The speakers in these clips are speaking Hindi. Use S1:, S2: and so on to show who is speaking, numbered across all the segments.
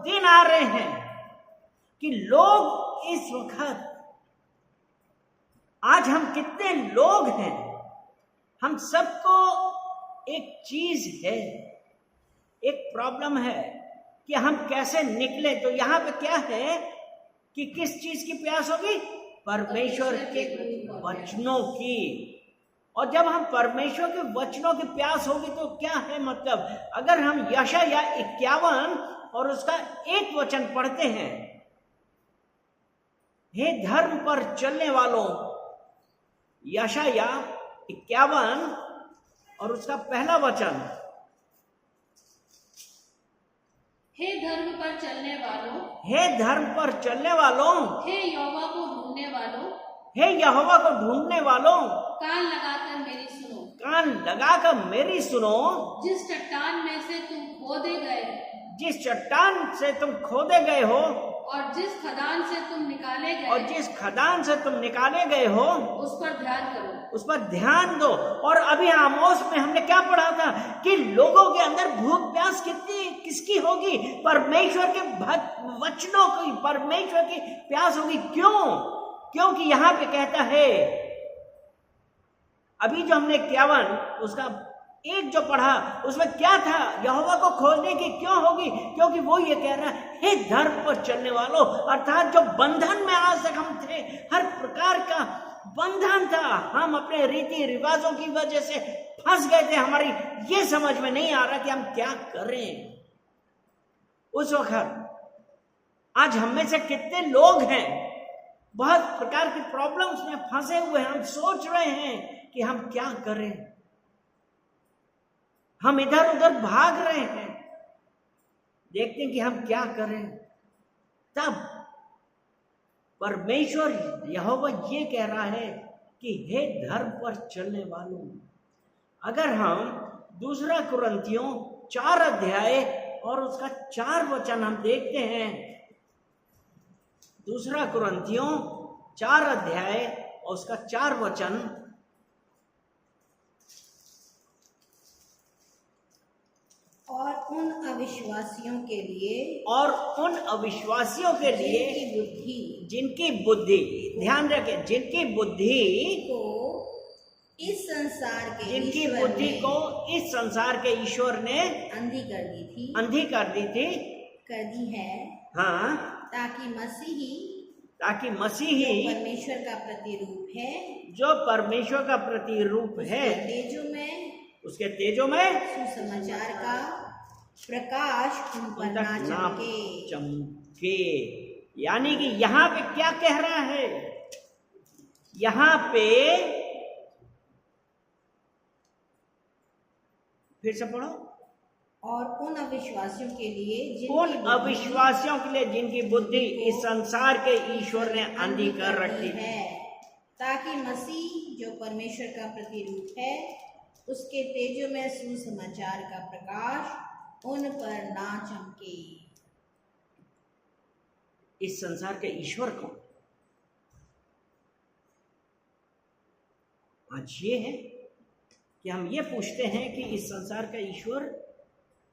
S1: दिन आ रहे हैं कि लोग इस वक्त, आज हम कितने लोग हैं, हम सबको एक चीज है, एक प्रॉब्लम है कि हम कैसे निकले। तो यहां पे क्या है कि किस चीज की प्यास होगी? परमेश्वर के वचनों की। और जब हम परमेश्वर के वचनों की प्यास होगी तो क्या है मतलब, अगर हम यशायाह 51 और उसका 1 वचन पढ़ते हैं, हे धर्म पर चलने वालों, यशायाह 51 और उसका पहला वचन,
S2: हे धर्म पर चलने वालों,
S1: हे धर्म पर चलने वालों,
S2: हे यहोवा को ढूंढने वालों,
S1: हे यहोवा को ढूंढने वालों,
S2: कान लगाकर मेरी सुनो,
S1: कान लगाकर मेरी सुनो।
S2: जिस चट्टान में से तुम खोदे गए,
S1: जिस चट्टान से तुम खोदे गए हो,
S2: और जिस खदान से तुम निकाले गए,
S1: और जिस खदान से तुम निकाले गए हो,
S2: उस पर ध्यान करो,
S1: उस पर ध्यान दो। और अभी आमोस में हमने क्या पढ़ा था कि लोगों के अंदर भूख प्यास किसकी होगी? परमेश्वर के वचनों की, परमेश्वर की प्यास होगी। क्यों? क्योंकि यहां पे कहता है, अभी जो हमने 51 उसका 1 जो पढ़ा, उसमें क्या था? यहोवा को खोजने की क्यों होगी? क्योंकि वो ये कह रहा है, हे धर्म पर चलने वालों, अर्थात जो बंधन में आज तक हम थे, हर प्रकार का बंधन था, हम अपने रीति रिवाजों की वजह से फंस गए थे, हमारी ये समझ में नहीं आ रहा कि हम क्या करें। उस वक्त आज हम में से कितने लोग हैं बहुत प्रकार की प्रॉब्लम्स में फंसे हुए हैं, हम सोच रहे हैं कि हम क्या करें, हम इधर उधर भाग रहे हैं, देखते हैं कि हम क्या करें। तब परमेश्वर यहोवा ये कह रहा है कि हे धर्म पर चलने वालों, अगर हम 2 कुरिन्थियों 4 अध्याय और उसका 4 वचन हम देखते हैं, 2 कुरिन्थियों 4 अध्याय और उसका 4 वचन,
S3: और उन अविश्वासियों के लिए,
S1: और उन अविश्वासियों के लिए जिनकी बुद्धि, ध्यान रखें, जिनकी बुद्धि
S3: को इस संसार के,
S1: जिनकी बुद्धि को इस संसार के ईश्वर ने
S3: अंधी कर दी थी,
S1: अंधी कर दी
S3: है,
S1: हाँ,
S3: ताकि
S1: मसीही
S3: परमेश्वर का प्रतिरूप है,
S1: जो परमेश्वर का प्रतिरूप है, उसके तेजों में
S3: सुसमाचार का प्रकाश उन पर ना
S1: चमके। यानी कि यहां पे क्या कह रहा है? यहां पे फिर से पढ़ो।
S3: और उन अविश्वासियों के लिए, जिनकी बुद्धि इस संसार के ईश्वर ने अंधी कर रखी है, ताकि मसीह जो परमेश्वर का प्रतिरूप है, उसके तेजों में सुसमाचार का प्रकाश उन पर ना चमके।
S1: इस संसार के ईश्वर कौन? आज ये है कि हम ये पूछते हैं कि इस संसार का ईश्वर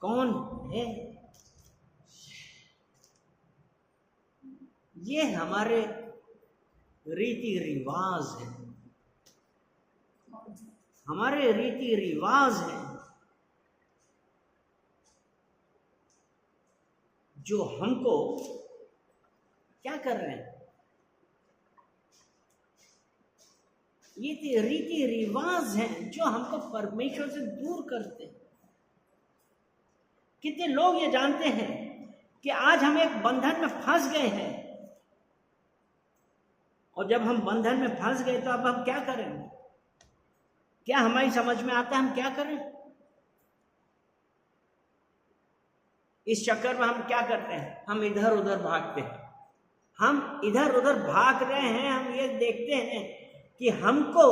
S1: कौन है? ये हमारे रीति रिवाज है, हमारे रीति रिवाज हैं जो हमको क्या कर रहे हैं? ये रीति रिवाज हैं जो हमको परमेश्वर से दूर करते हैं। कितने लोग ये जानते हैं कि आज हम एक बंधन में फंस गए हैं, और जब हम बंधन में फंस गए तो अब हम क्या करेंगे? क्या हमारी समझ में आता है हम क्या करें? इस चक्कर में हम क्या करते हैं? हम इधर उधर भागते हैं, हम इधर उधर भाग रहे हैं। हम ये देखते हैं कि हमको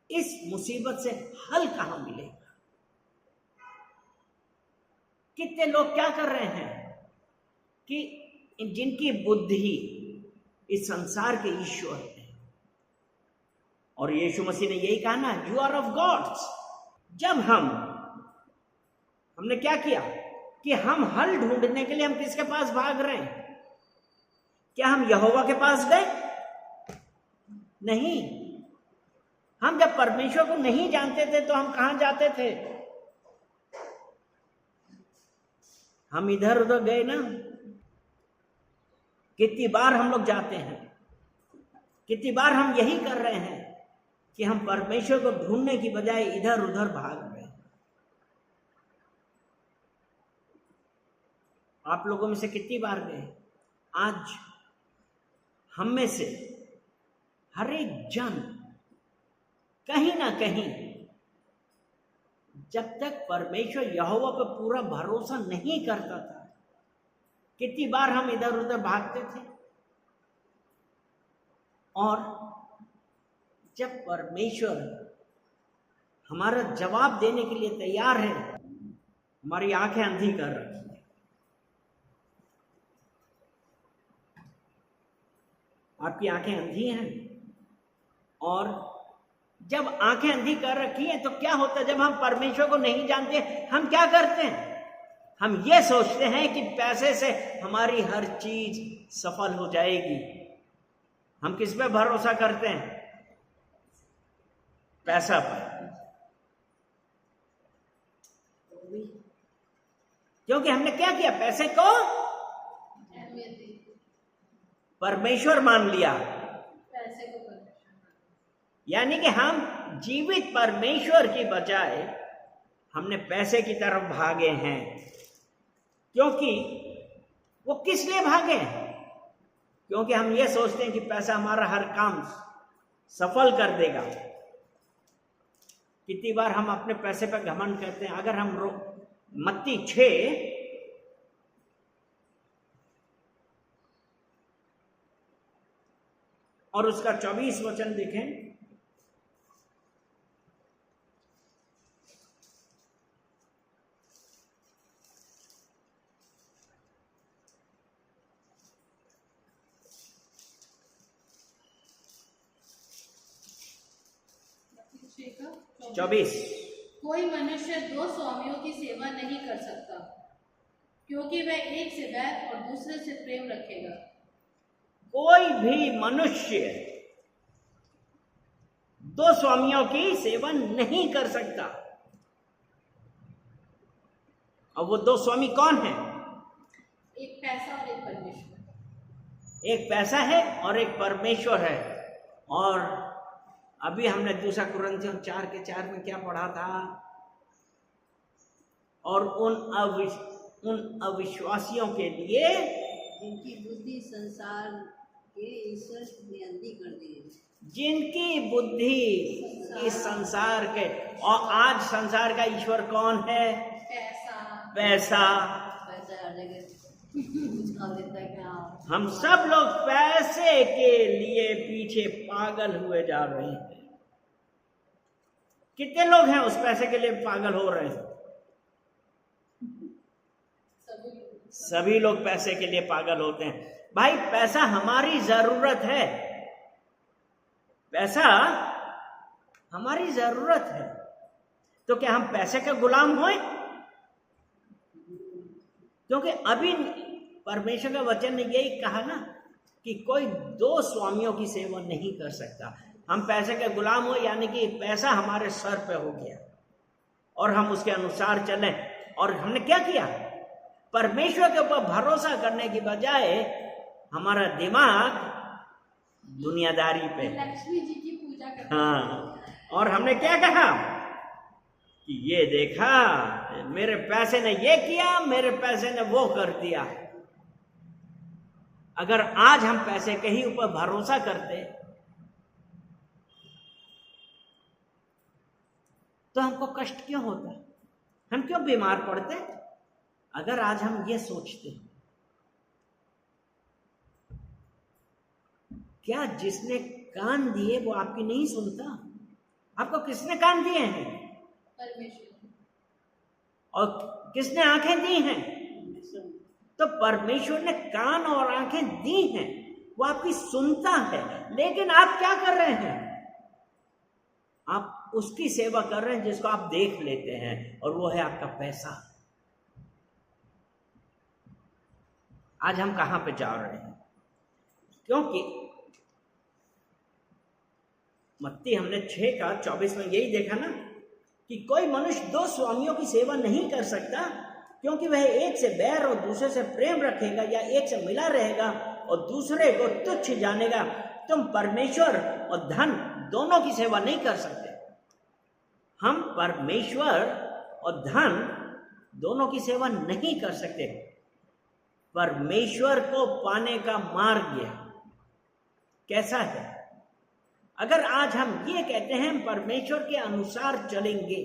S1: इस मुसीबत से हल कहां मिलेगा। कितने लोग क्या कर रहे हैं कि जिनकी बुद्धि इस संसार के ईश्वर है, और यीशु मसीह ने यही कहा ना, यू आर ऑफ गॉड्स। जब हमने क्या किया? कि हम हल ढूंढने के लिए हम किसके पास भाग रहे हैं? क्या हम यहोवा के पास गए? नहीं। हम जब परमेश्वर को नहीं जानते थे तो हम कहां जाते थे? हम इधर उधर गए ना। कितनी बार हम लोग जाते हैं, कितनी बार हम यही कर रहे हैं कि हम परमेश्वर को ढूंढने की बजाय इधर उधर भाग रहे हैं। आप लोगों में से कितनी बार गए? आज हम में से हर एक जन कहीं ना कहीं जब तक परमेश्वर यहोवा पर पूरा भरोसा नहीं करता था, कितनी बार हम इधर उधर भागते थे। और जब परमेश्वर हमारा जवाब देने के लिए तैयार है, हमारी आंखें अंधी कर रखी है। आपकी आंखें अंधी हैं, और जब आंखें अंधी कर रखी हैं तो क्या होता है? जब हम परमेश्वर को नहीं जानते, हम क्या करते हैं? हम ये सोचते हैं कि पैसे से हमारी हर चीज सफल हो जाएगी। हम किस पे भरोसा करते हैं? पैसा पर। क्योंकि हमने क्या किया? पैसे को परमेश्वर मान लिया।
S2: पैसे को
S1: यानी कि हम जीवित परमेश्वर की बजाय हमने पैसे की तरफ भागे हैं। क्योंकि वो किस लिए भागे? क्योंकि हम ये सोचते हैं कि पैसा हमारा हर काम सफल कर देगा। कितनी बार हम अपने पैसे पर घमंड करते हैं। अगर हम मत्ती 6 और उसका 24 वचन देखें।
S2: का
S1: 24।
S2: कोई मनुष्य 2 स्वामियों की सेवा नहीं कर सकता, क्योंकि वह एक से बैर और दूसरे से प्रेम रखेगा।
S1: कोई भी मनुष्य 2 स्वामियों की सेवा नहीं कर सकता। अब वो 2 स्वामी कौन है?
S2: एक पैसा और एक परमेश्वर।
S1: एक पैसा है और एक परमेश्वर है। और अभी हमने 2 कुरिन्थियों 4:4 में क्या पढ़ा था? और उन अविश्वासियों के लिए
S3: जिनकी बुद्धि संसार के ईश्वर ने अंधी कर दी है।
S1: जिनकी बुद्धि इस संसार के, और आज संसार का ईश्वर कौन है?
S2: पैसा।
S3: पैसा हर जगह कुछ खा देता है। क्या
S1: हम सब लोग पैसे के लिए पीछे पागल हुए जा रहे हैं। कितने लोग हैं उस पैसे के लिए पागल हो रहे हैं? सभी लोग पैसे के लिए पागल होते हैं। भाई, पैसा हमारी जरूरत है। पैसा हमारी जरूरत है। तो क्या हम पैसे के गुलाम होए? क्योंकि अभी परमेश्वर का वचन ने यही कहा ना कि कोई 2 स्वामियों की सेवा नहीं कर सकता। हम पैसे के गुलाम हो, यानी कि पैसा हमारे सर पे हो गया और हम उसके अनुसार चलें। और हमने क्या किया? परमेश्वर के ऊपर भरोसा करने की बजाय हमारा दिमाग दुनियादारी पे।
S2: लक्ष्मी जी की पूजा करते।
S1: हाँ, और हमने क्या कहा कि ये देखा, मेरे पैसे ने ये किया, मेरे पैसे ने वो कर दिया। अगर आज हम पैसे के ही ऊपर भरोसा करते तो हमको कष्ट क्यों होता? हम क्यों बीमार पड़ते? अगर आज हम ये सोचते, क्या जिसने कान दिए वो आपकी नहीं सुनता? आपको किसने कान दिए हैं?
S2: परमेश्वर।
S1: और किसने आंखें दी हैं? तो परमेश्वर ने कान और आंखें दी हैं, वो आपकी सुनता है। लेकिन आप क्या कर रहे हैं? आप उसकी सेवा कर रहे हैं जिसको आप देख लेते हैं, और वो है आपका पैसा। आज हम कहां पे जा रहे हैं? क्योंकि मत्ती हमने 6:24 में यही देखा ना कि कोई मनुष्य दो स्वामियों की सेवा नहीं कर सकता, क्योंकि वह एक से बैर और दूसरे से प्रेम रखेगा, या एक से मिला रहेगा और दूसरे को तुच्छ जानेगा। तुम परमेश्वर और धन दोनों की सेवा नहीं कर सकते। हम परमेश्वर और धन दोनों की सेवा नहीं कर सकते। परमेश्वर को पाने का मार्ग कैसा है? अगर आज हम ये कहते हैं परमेश्वर के अनुसार चलेंगे,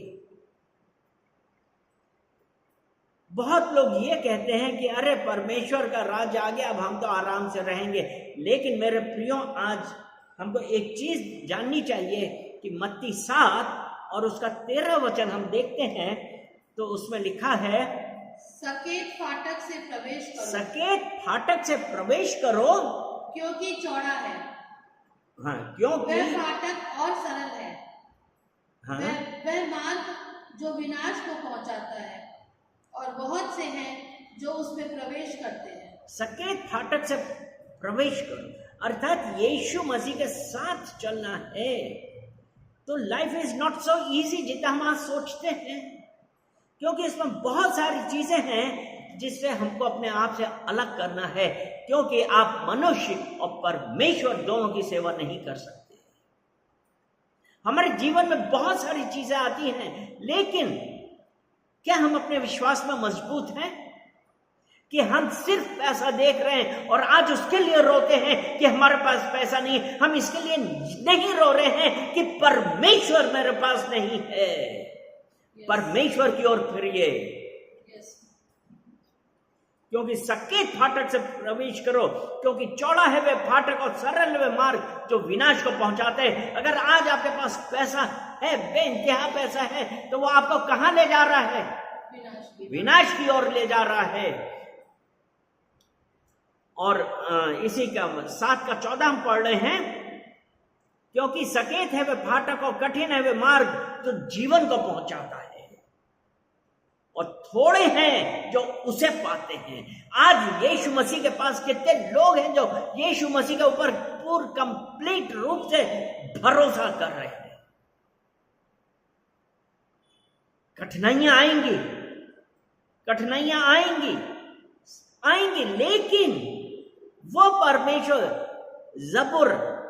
S1: बहुत लोग ये कहते हैं कि अरे परमेश्वर का राज आ गया, अब हम तो आराम से रहेंगे। लेकिन मेरे प्रियो, आज हमको एक चीज जाननी चाहिए कि मत्ती 7 और उसका 13 वचन हम देखते हैं तो उसमें लिखा है,
S2: सकेत फाटक से प्रवेश करो।
S1: सकेत फाटक से प्रवेश करो,
S2: क्योंकि चौड़ा है।
S1: हाँ, क्योंकि
S2: वह फाटक और सरल है।
S1: हाँ,
S2: वह मार्ग जो विनाश को पहुंचाता है, और बहुत से हैं जो उसमें प्रवेश करते हैं।
S1: सकेत फाटक से प्रवेश करो, अर्थात यीशु मसीह के साथ चलना है। तो life is not so easy जितना हम आज सोचते हैं, क्योंकि इसमें बहुत सारी चीजें हैं जिससे हमको अपने आप से अलग करना है, क्योंकि आप मनुष्य और परमेश्वर दोनों की सेवा नहीं कर सकते। हमारे जीवन में बहुत सारी चीजें आती हैं, लेकिन क्या हम अपने विश्वास में मजबूत हैं कि हम सिर्फ पैसा देख रहे हैं और आज उसके लिए रोते हैं कि हमारे पास पैसा नहीं है? हम इसके लिए नहीं रो रहे हैं कि परमेश्वर मेरे पास नहीं है। परमेश्वर की ओर फिरिए, क्योंकि सकेत फाटक से प्रवेश करो, क्योंकि चौड़ा है वह फाटक और सरल है वह मार्ग जो विनाश को पहुंचाते हैं। अगर आज आपके पास पैसा है, बेइंतहा पैसा है, तो वो आपको कहां ले जा रहा है? विनाश की ओर ले जा रहा है। और इसी का 7:14 हम पढ़ रहे हैं, क्योंकि सकेत है वह फाटक और कठिन है वह मार्ग जो जीवन को पहुंचाता है, और थोड़े हैं जो उसे पाते हैं। आज यीशु मसीह के पास कितने लोग हैं जो यीशु मसीह के ऊपर पूर्ण कंप्लीट रूप से भरोसा कर रहे हैं? कठिनाइयां आएंगी, कठिनाइयां आएंगी, लेकिन वो परमेश्वर जबूर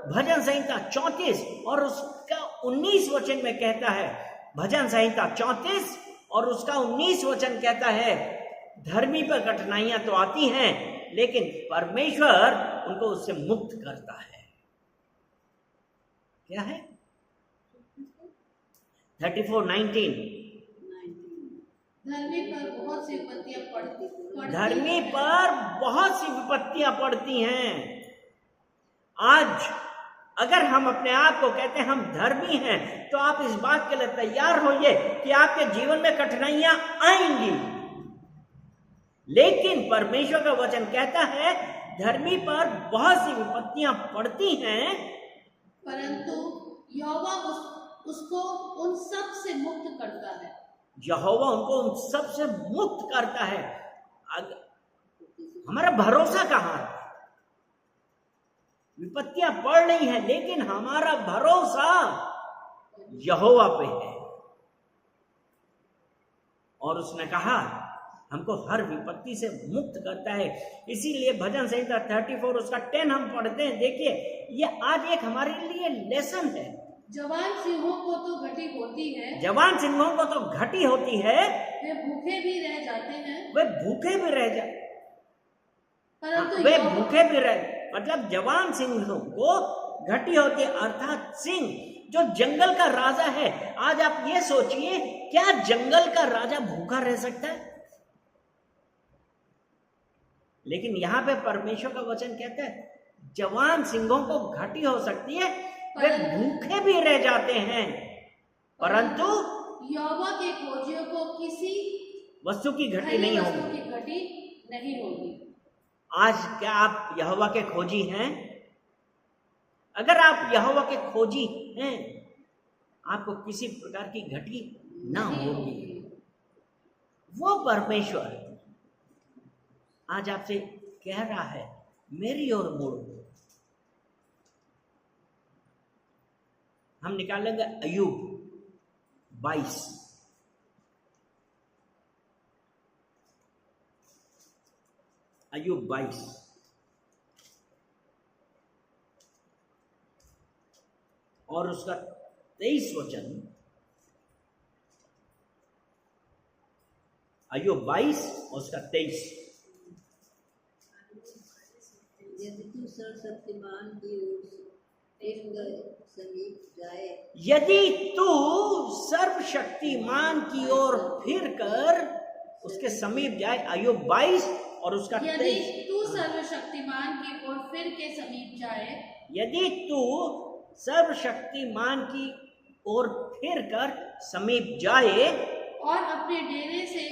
S1: भजन संहिता 34 और उसका 19 वचन में कहता है, भजन संहिता 34 और उसका 19 वचन कहता है, धर्मी पर कठिनाइयां तो आती हैं, लेकिन परमेश्वर उनको उससे मुक्त करता है। क्या है? 34:19,
S2: धर्मी पर बहुत सी विपत्तियां पड़ती
S1: धर्मी पर बहुत सी विपत्तियां पड़ती हैं। आज अगर हम अपने आप को कहते हैं हम धर्मी हैं, तो आप इस बात के लिए तैयार होइए कि आपके जीवन में कठिनाइयां आएंगी, लेकिन परमेश्वर का वचन कहता है धर्मी पर बहुत सी विपत्तियां पड़ती हैं, परंतु
S2: यहोवा उसको उन सब से मुक्त करता है।
S1: यहोवा उनको उन सब से मुक्त करता है। हमारा भरोसा कहां है? विपत्तियां पड़ रही हैं, लेकिन हमारा भरोसा यहोवा पे है। और उसने कहा हमको हर विपत्ति से मुक्त करता है। इसीलिए भजन संहिता 34 उसका 10 हम पढ़ते हैं। देखिए, ये आज एक हमारे लिए लेसन है।
S2: जवान सिंहों को तो घटी होती है,
S1: जवान सिंहों को तो घटी होती है,
S2: वे भूखे भी रह जाते हैं,
S1: वे भूखे भी रह जाते,
S2: परंतु
S1: वे भूखे भी रह, मतलब जवान सिंहों को घटी होती है, अर्थात सिंह जो जंगल का राजा है। आज आप ये सोचिए, क्या जंगल का राजा भूखा रह सकता है? लेकिन यहां पे परमेश्वर का वचन कहता है जवान सिंहों को घटी हो सकती है, वे भूखे भी रह जाते हैं, परंतु
S2: यहोवा के खोजियों को किसी
S1: वस्तु की घटी नहीं
S2: होगी।
S1: आज क्या आप यहोवा के खोजी हैं? अगर आप यहोवा के खोजी हैं, आपको किसी प्रकार की घटी ना होगी। वो परमेश्वर आज आपसे कह रहा है मेरी ओर मुड़ो। हम निकालेंगे अय्यूब 22। अय्यूब 22 और उसका 23 वचन। अय्यूब 22 और उसका 23।
S4: यदि तू सर्वशक्तिमान की ओर फिरकर समीप जाए,
S1: यदि तू सर्वशक्तिमान की ओर फिरकर उसके समीप जाए। अय्यूब 22 और उसका
S2: यदि
S1: 23।
S2: तू सर्वशक्तिमान की ओर फिर के समीप जाए,
S1: यदि तू सर्वशक्तिमान की ओर फिरकर समीप जाए
S2: और अपने डेरे से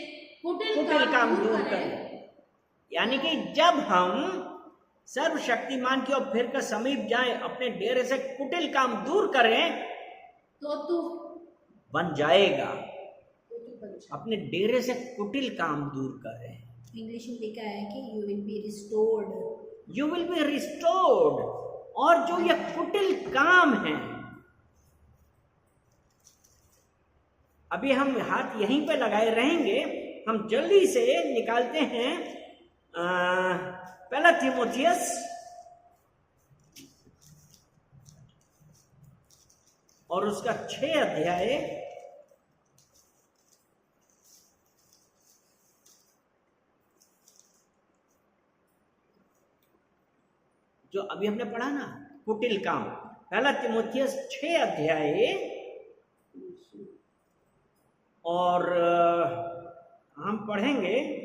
S1: कुटिल काम दूर करे। यानी कि जब हम सर्वशक्तिमान की ओर फिरकर समीप जाए, अपने डेरे से कुटिल काम दूर करें,
S2: तो तू
S1: बन जाएगा। अपने डेरे से कुटिल काम दूर करें।
S3: इंग्लिश में लिखा है कि you will be restored.
S1: You will be restored. और जो ये कुटिल काम है, अभी हम हाथ यहीं पे लगाए रहेंगे। हम जल्दी से निकालते हैं पहला तीमुथियुस और उसका 6 अध्याय जो अभी हमने पढ़ा ना, कुटिल काम। पहला तीमुथियुस 6 अध्याय और हम पढ़ेंगे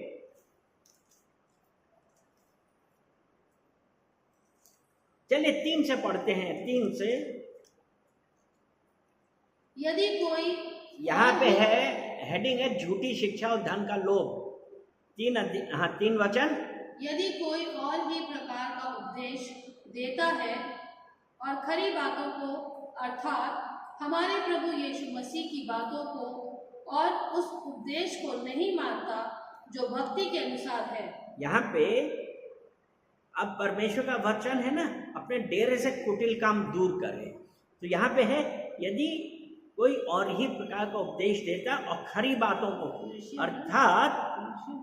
S1: चलिए 3 से पढ़ते हैं। 3 से
S2: यदि कोई
S1: यहां पे है हेडिंग है झूठी शिक्षा और धन का लोभ। 3 वचन।
S2: यदि कोई और ही प्रकार का उपदेश देता है और खरी बातों को अर्थात हमारे प्रभु यीशु मसीह की बातों को और उस उपदेश को नहीं मानता जो भक्ति के अनुसार है।
S1: यहाँ पे अब परमेश्वर का वचन है ना, अपने डेरे से कुटिल काम दूर करे। तो यहाँ पे है यदि कोई और ही प्रकार का उपदेश देता और खरी बातों को अर्थात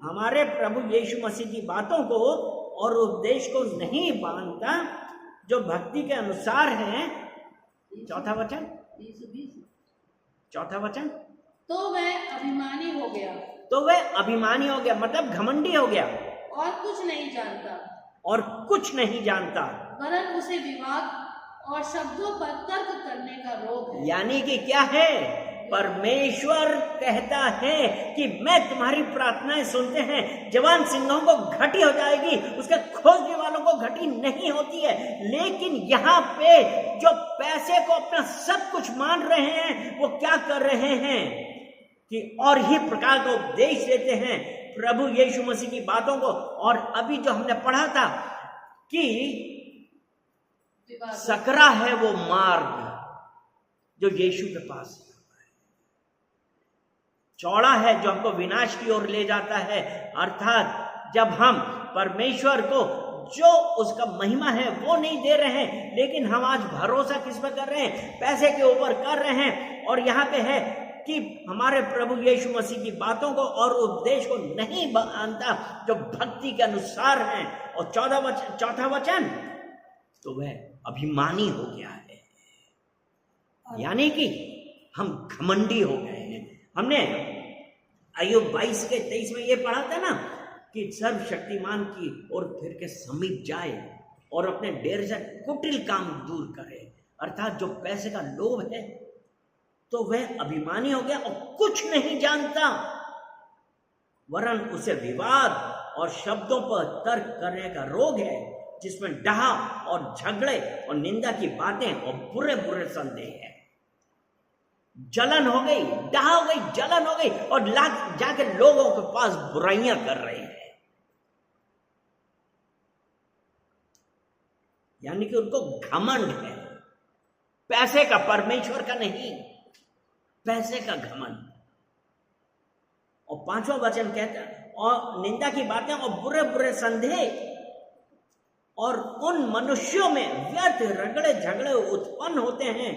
S1: हमारे प्रभु यीशु मसीह की बातों को और उपदेश को नहीं मानता जो भक्ति के अनुसार है। चौथा वचन।
S2: तो वह अभिमानी हो गया।
S1: तो वह अभिमानी हो गया मतलब घमंडी हो गया
S2: और कुछ नहीं जानता।
S1: और कुछ नहीं जानता।
S2: वरन उसे विवाद और शब्दों पर तर्क करने का रोग है।
S1: यानी कि क्या है, परमेश्वर कहता है कि मैं तुम्हारी प्रार्थनाएं सुनते हैं। जवान सिंहों को घटी हो जाएगी, उसके खोजने वालों को घटी नहीं होती है। लेकिन यहाँ पे जो पैसे को अपना सब कुछ मान रहे हैं वो क्या कर रहे हैं कि और ही प्रकार का उपदेश देते हैं प्रभु यीशु मसीह की बातों को। और अभी जो हमने पढ़ा था कि सकरा है वो मार्ग जो यीशु के पास है, चौड़ा है जो हमको विनाश की ओर ले जाता है। अर्थात जब हम परमेश्वर को जो उसका महिमा है वो नहीं दे रहे हैं, लेकिन हम आज भरोसा किस पर कर रहे हैं, पैसे के ऊपर कर रहे हैं। और यहाँ पे है कि हमारे प्रभु यीशु मसीह की बातों को और उपदेश को नहीं मानता जो भक्ति के अनुसार है। और चौथा वचन, तो वह अभिमानी हो गया है, यानी कि हम घमंडी हो गए हैं। हमने अय्यूब 22 के 23 में ये पढ़ा था ना कि सर्वशक्तिमान की ओर फिर के समीप जाए और अपने डेरे से कुटिल काम दूर करे। अर्थात जो पैसे का लोभ है तो वह अभिमानी हो गया और कुछ नहीं जानता, वरन उसे विवाद और शब्दों पर तर्क करने का रोग है, जिसमें डहा और झगड़े और निंदा की बातें और बुरे बुरे संदेह है। जलन हो गई, डहा हो गई, जलन हो गई और जाके लोगों के पास बुराइयां कर रहे हैं। यानी कि उनको घमंड है, पैसे का, परमेश्वर का नहीं, पैसे का घमंड। और 5वां वचन कहता है और निंदा की बातें और बुरे बुरे संदेह और उन मनुष्यों में व्यर्थ रगड़े झगड़े उत्पन्न होते हैं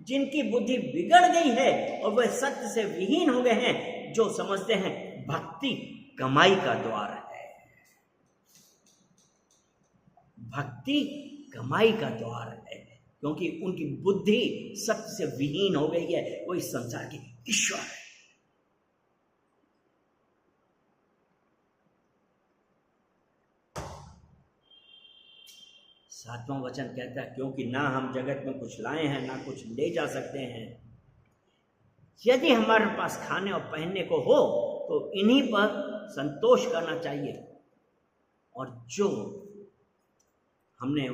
S1: जिनकी बुद्धि बिगड़ गई है और वे सत्य से विहीन हो गए हैं, जो समझते हैं भक्ति कमाई का द्वार है। भक्ति कमाई का द्वार है, क्योंकि उनकी बुद्धि सत्य से विहीन हो गई है। वो इस संसार के ईश्वर है। सातवां वचन कहता है, क्योंकि ना हम जगत में कुछ लाए हैं ना कुछ ले जा सकते हैं। यदि हमारे पास खाने और पहनने को हो तो इन्हीं पर संतोष करना चाहिए। और जो हमने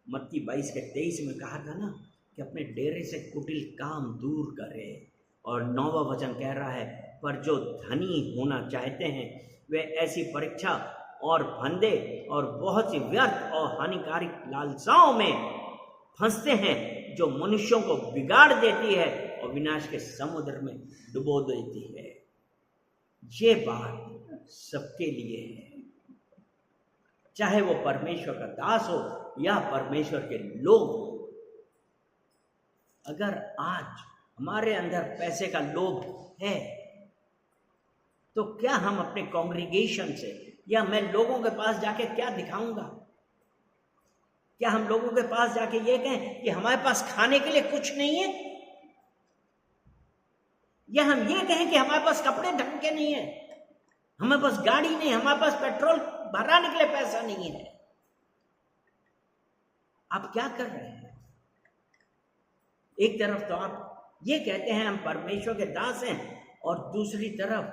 S1: मत्ती 22:23 में कहा था ना कि अपने डेरे से कुटिल काम दूर करे, और 9वां वचन कह रहा है, पर जो धनी होना चाहते हैं वे ऐसी परीक्षा और फंदे और बहुत सी व्यर्थ और हानिकारक लालसाओं में फंसते हैं, जो मनुष्यों को बिगाड़ देती है और विनाश के समुद्र में डुबो देती है। ये बात सबके लिए है, चाहे वो परमेश्वर का दास हो या परमेश्वर के लोग हो। अगर आज हमारे अंदर पैसे का लोभ है तो क्या हम अपने कॉन्ग्रीगेशन से या मैं लोगों के पास जाके क्या दिखाऊंगा? क्या हम लोगों के पास जाके ये कहें कि हमारे पास खाने के लिए कुछ नहीं है, या हम ये कहें कि हमारे पास कपड़े ढंग के नहीं है, हमारे पास गाड़ी नहीं, हमारे पास पेट्रोल भराने के लिए पैसा नहीं है? आप क्या कर रहे हैं? एक तरफ तो आप ये कहते हैं हम परमेश्वर के दास हैं, और दूसरी तरफ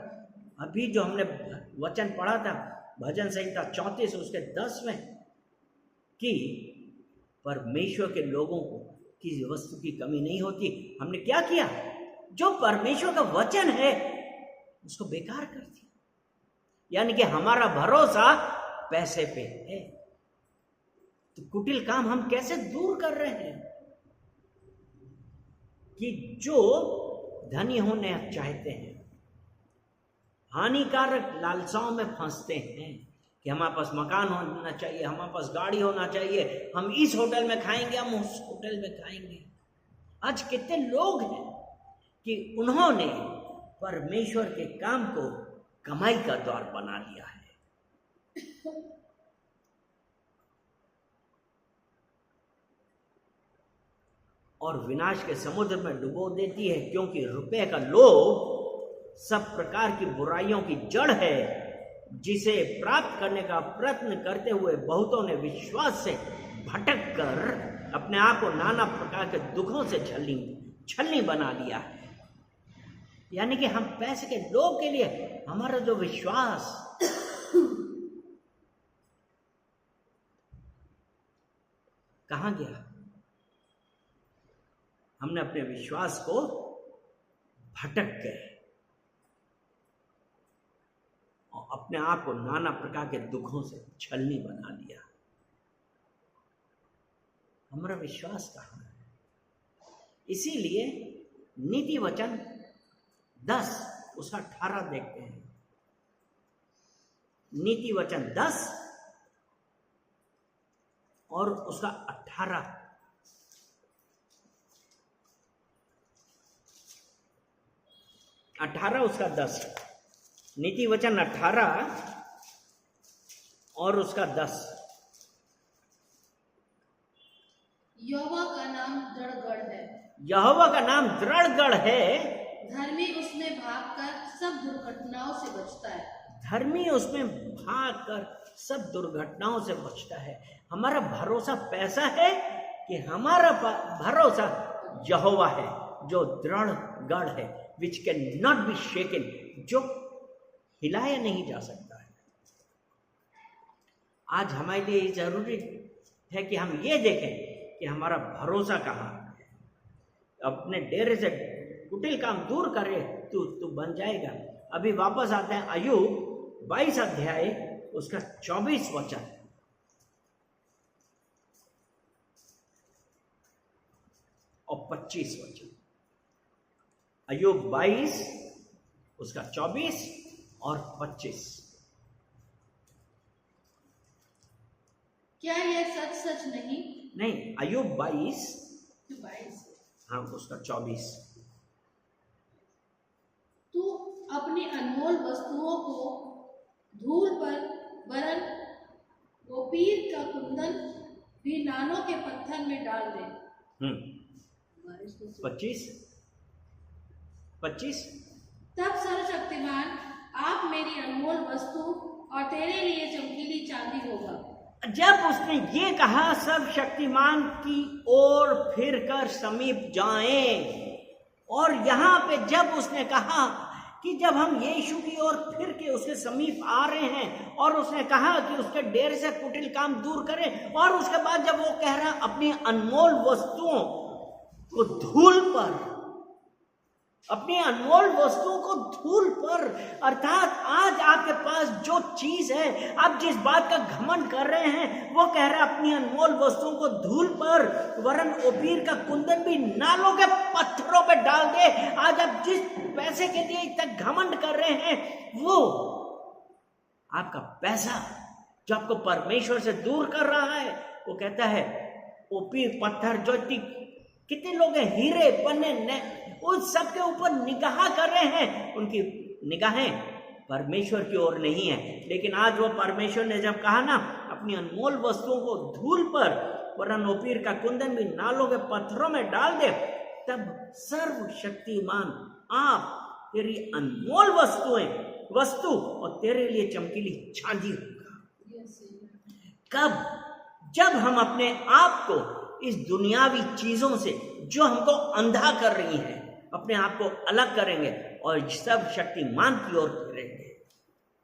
S1: अभी जो हमने वचन पढ़ा था भजन संहिता 34 उसके 10 में कि परमेश्वर के लोगों को किसी वस्तु की कमी नहीं होती। हमने क्या किया? जो परमेश्वर का वचन है उसको बेकार कर दिया। यानी कि हमारा भरोसा पैसे पे है। तो कुटिल काम हम कैसे दूर कर रहे हैं कि जो धनी होने चाहते हैं हानिकारक लालसाओं में फंसते हैं कि हमारे पास मकान होना चाहिए, हमारे पास गाड़ी होना चाहिए, हम इस होटल में खाएंगे, हम उस होटल में खाएंगे। आज कितने लोग हैं कि उन्होंने परमेश्वर के काम को कमाई का द्वार बना लिया है। और विनाश के समुद्र में डुबो देती है, क्योंकि रुपए का लोभ सब प्रकार की बुराइयों की जड़ है, जिसे प्राप्त करने का प्रयत्न करते हुए बहुतों ने विश्वास से भटक कर अपने आप को नाना प्रकार के दुखों से छलनी बना लिया है। यानी कि हम पैसे के लोभ के लिए हमारा जो विश्वास कहां गया? हमने अपने विश्वास को भटक गए और अपने आप को नाना प्रकार के दुखों से छलनी बना लिया। हमारा विश्वास कहां है? इसीलिए नीति वचन 10 उसका 18 देखते हैं। नीति वचन 10 और उसका 18 उसका 10। नीति वचन 18 और उसका 10।
S2: यहोवा का नाम दृढ़गढ़ है।
S1: यहोवा का नाम दृढ़गढ़ है।
S2: धर्मी उसमें भागकर सब दुर्घटनाओं से बचता है।
S1: धर्मी उसमें भागकर सब दुर्घटनाओं से बचता है। हमारा भरोसा पैसा है कि हमारा भरोसा यहोवा है जो दृढ़ गढ़ है, विच कैन नॉट बी शेकन, जो हिलाया नहीं जा सकता है। आज हमारे लिए जरूरी है कि हम ये देखें कि हमारा भरोसा कहाँ है। अपने डेरे से कुटिल काम दूर करे तू बन जाएगा। अभी वापस आते हैं अय्यूब 22 अध्याय उसका 24 वचन और 25 वचन। अय्यूब 22 उसका 24 और 25।
S2: क्या यह सच सच नहीं?
S1: नहीं, अय्यूब 22,
S2: 22।
S1: हाँ उसका 24।
S2: तू अपनी अनमोल वस्तुओं को धूल पर वरन ओपीर का कुंदन भी नालों के पत्थर में डाल दे।
S1: 25।
S2: तब सर्वशक्तिमान आप मेरी अनमोल वस्तु और तेरे लिए चमकीली चांदी होगा।
S1: जब उसने ये कहा सर्वशक्तिमान की ओर फिर कर समीप जाएं, और यहाँ पे जब उसने कहा कि जब हम यीशु की ओर फिर के उसके समीप आ रहे हैं, और उसने कहा कि उसके डेरे से कुटिल काम दूर करें, और उसके बाद जब वो कह रहा अपनी अनमोल वस्तुओं को धूल पर, अपनी अनमोल वस्तुओं को धूल पर, अर्थात आज आपके पास जो चीज है, आप जिस बात का घमंड कर रहे हैं, वो कह रहा है अपनी अनमोल वस्तुओं को धूल पर वरन ओपीर का कुंदन भी नालों के पत्थरों पे डाल दे। आज आप जिस पैसे के लिए इतना घमंड कर रहे हैं, वो आपका पैसा जो आपको परमेश्वर से दूर कर रहा है, वो कहता है ओपीर पत्थर जो कितने लोग हैं, हीरे पन्ने उन सब के ऊपर निगाह कर रहे हैं, उनकी निगाहें परमेश्वर की ओर नहीं है। लेकिन आज वो परमेश्वर ने जब कहा ना अपनी अनमोल वस्तुओं को धूल पर वरन ओपीर का कुंदन भी नालों के पत्थरों में डाल दे, तब सर्वशक्तिमान आप तेरी अनमोल वस्तु और तेरे लिए चमकीली चांदी होगा। कब? जब हम अपने आप को इस दुनियावी चीजों से जो हमको अंधा कर रही हैं, अपने आप को अलग करेंगे और सब शक्तिमान की ओर फिरेंगे।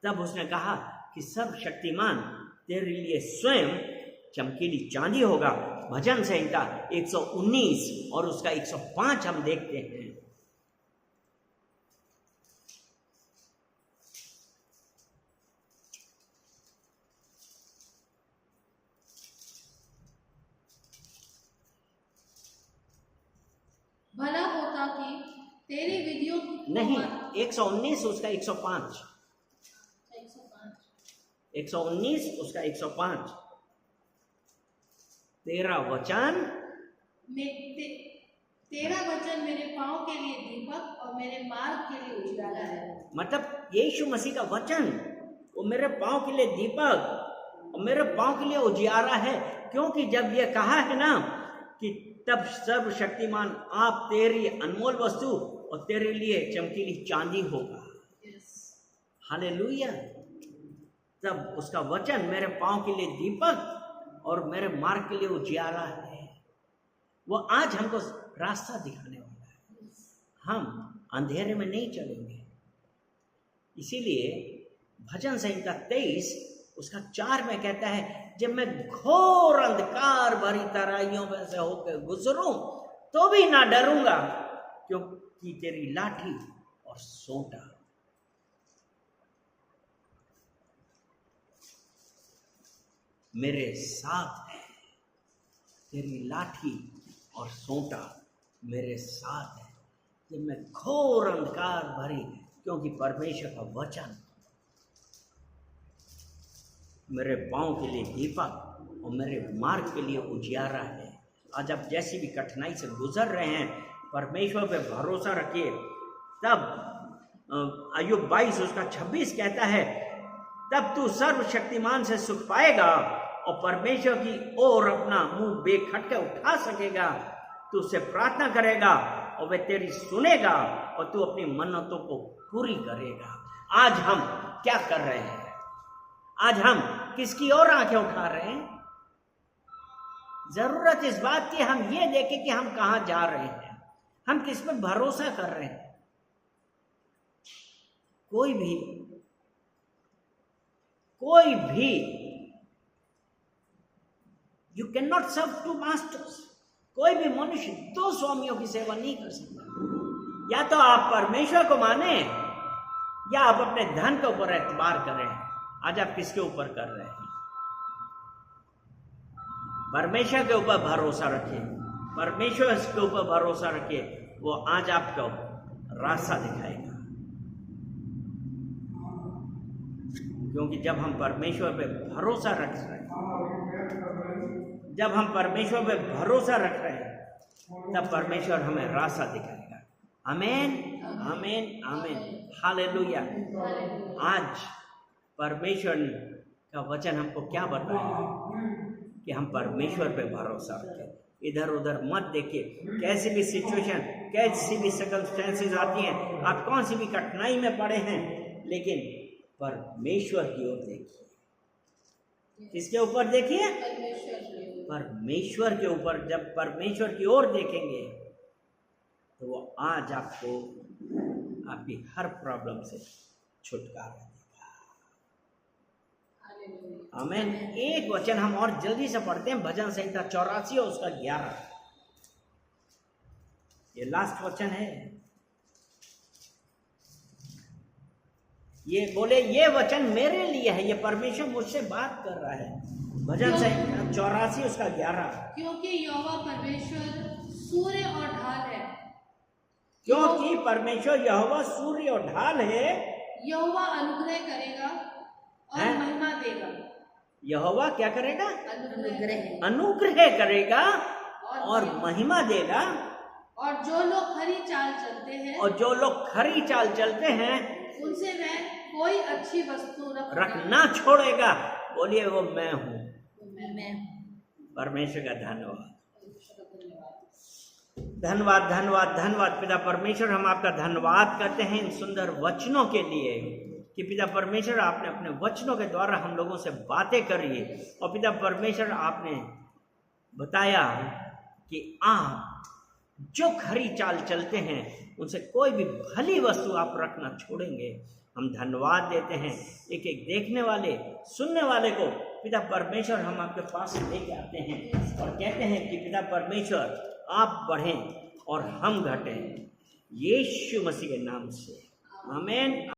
S1: तब उसने कहा कि सब शक्तिमान तेरे लिए स्वयं चमकीली चांदी होगा। भजन संहिता 119 और उसका 105 हम देखते हैं।
S2: भला होता कि तेरी विधियों
S1: नहीं, 119 उसका 105, 119 उसका 105। तेरा वचन
S2: मेरे पांव के लिए दीपक और मेरे मार्ग के लिए उजियारा है।
S1: मतलब यीशु मसीह का वचन वो मेरे पांव के लिए दीपक और मेरे पांव के लिए उजियारा है। क्योंकि जब ये कहा है ना कि तब सर्वशक्तिमान आप तेरी अनमोल वस्तु और तेरे लिए चमकीली चांदी होगा। हालेलुया। तब उसका वचन मेरे पांव के लिए दीपक और मेरे मार्ग के लिए उजियारा है। वो आज हमको रास्ता दिखाने वाला है। हम अंधेरे में नहीं चलेंगे। इसीलिए भजन संहिता 23 उसका 4 में कहता है, जब मैं घोर अंधकार भरी तराइयों में से होकर गुजरूं तो भी ना डरूंगा, क्योंकि तेरी लाठी और सोंटा मेरे साथ है। तेरी लाठी और सोंटा मेरे साथ है। जब मैं घोर अंधकार भरी, क्योंकि परमेश्वर का वचन मेरे पांव के लिए दीपक और मेरे मार्ग के लिए उजियारा है। आज आप जैसी भी कठिनाई से गुजर रहे हैं, परमेश्वर पे भरोसा रखिए। तब अय्यूब 22 उसका 26 कहता है, तब तू सर्वशक्तिमान से सुख पाएगा और परमेश्वर की ओर अपना मुंह बेखटके उठा सकेगा। तू उससे प्रार्थना करेगा और वह तेरी सुनेगा और तू अपनी मन्नतों को पूरी करेगा। आज हम क्या कर रहे हैं? आज हम किसकी ओर आंखें उठा रहे हैं? जरूरत इस बात की हम ये देखें कि हम कहां जा रहे हैं, हम किस पे भरोसा कर रहे हैं। कोई भी you can not serve two masters. कोई भी मनुष्य 2 स्वामियों की सेवा नहीं कर सकता। या तो आप परमेश्वर को माने या आप अपने धन के ऊपर एतबार करें। आज आप किसके ऊपर कर रहे हैं? परमेश्वर के ऊपर भरोसा रखिए। परमेश्वर के ऊपर भरोसा रखिए, वो आज आपको रास्ता दिखाएगा। क्योंकि जब हम परमेश्वर पे भरोसा रख रहे हैं जब हम परमेश्वर पे भरोसा रख रहे हैं तब परमेश्वर हमें रास्ता दिखाएगा। आमीन, आमीन, आमीन, हालेलुया। आज परमेश्वर का वचन हमको क्या बताएगा कि हम परमेश्वर पे भरोसा रखें, इधर उधर मत देखिए। कैसी भी सिचुएशन, कैसी भी सर्कमस्टेंसेस आती हैं, आप कौन सी भी कठिनाई में पड़े हैं, लेकिन परमेश्वर की ओर देखिए। किसके ऊपर देखिए? परमेश्वर के ऊपर। जब परमेश्वर की ओर देखेंगे तो वो आज आपको आपकी हर प्रॉब्लम से छुटकारा देगा। आमीन। एक वचन हम और जल्दी से पढ़ते हैं, भजन संहिता 84 और उसका 11। ये लास्ट वचन है। ये बोले, ये वचन मेरे लिए है, ये परमेश्वर मुझसे बात कर रहा है। भजन संहिता 84 उसका 11।
S2: क्योंकि यहोवा परमेश्वर सूर्य और ढाल है।
S1: क्योंकि परमेश्वर यहोवा सूर्य और ढाल है।
S2: यहोवा अनुग्रह करेगा और महिमा देगा।
S1: यहोवा क्या करेगा?
S3: अनुग्रह।
S1: अनुग्रह करेगा और महिमा देगा।
S2: और जो लोग खरी चाल चलते हैं,
S1: और जो लोग खरी चाल चलते हैं,
S2: उनसे मैं कोई अच्छी वस्तु
S1: रखना छोड़ेगा। बोलिए, वो मैं हूँ।
S3: मैं
S1: परमेश्वर का धन्यवाद, धन्यवाद, धन्यवाद, धन्यवाद। पिता परमेश्वर, हम आपका धन्यवाद करते हैं इन सुंदर वचनों के लिए कि पिता परमेश्वर आपने अपने वचनों के द्वारा हम लोगों से बातें करी है। और पिता परमेश्वर, आपने बताया कि आप जो खरी चाल चलते हैं उनसे कोई भी भली वस्तु आप रखना छोड़ेंगे। हम धन्यवाद देते हैं एक एक देखने वाले, सुनने वाले को पिता परमेश्वर हम आपके पास लेके आते हैं और कहते हैं कि पिता परमेश्वर आप बढ़ें और हम घटें, यीशु मसीह के नाम से। आमीन।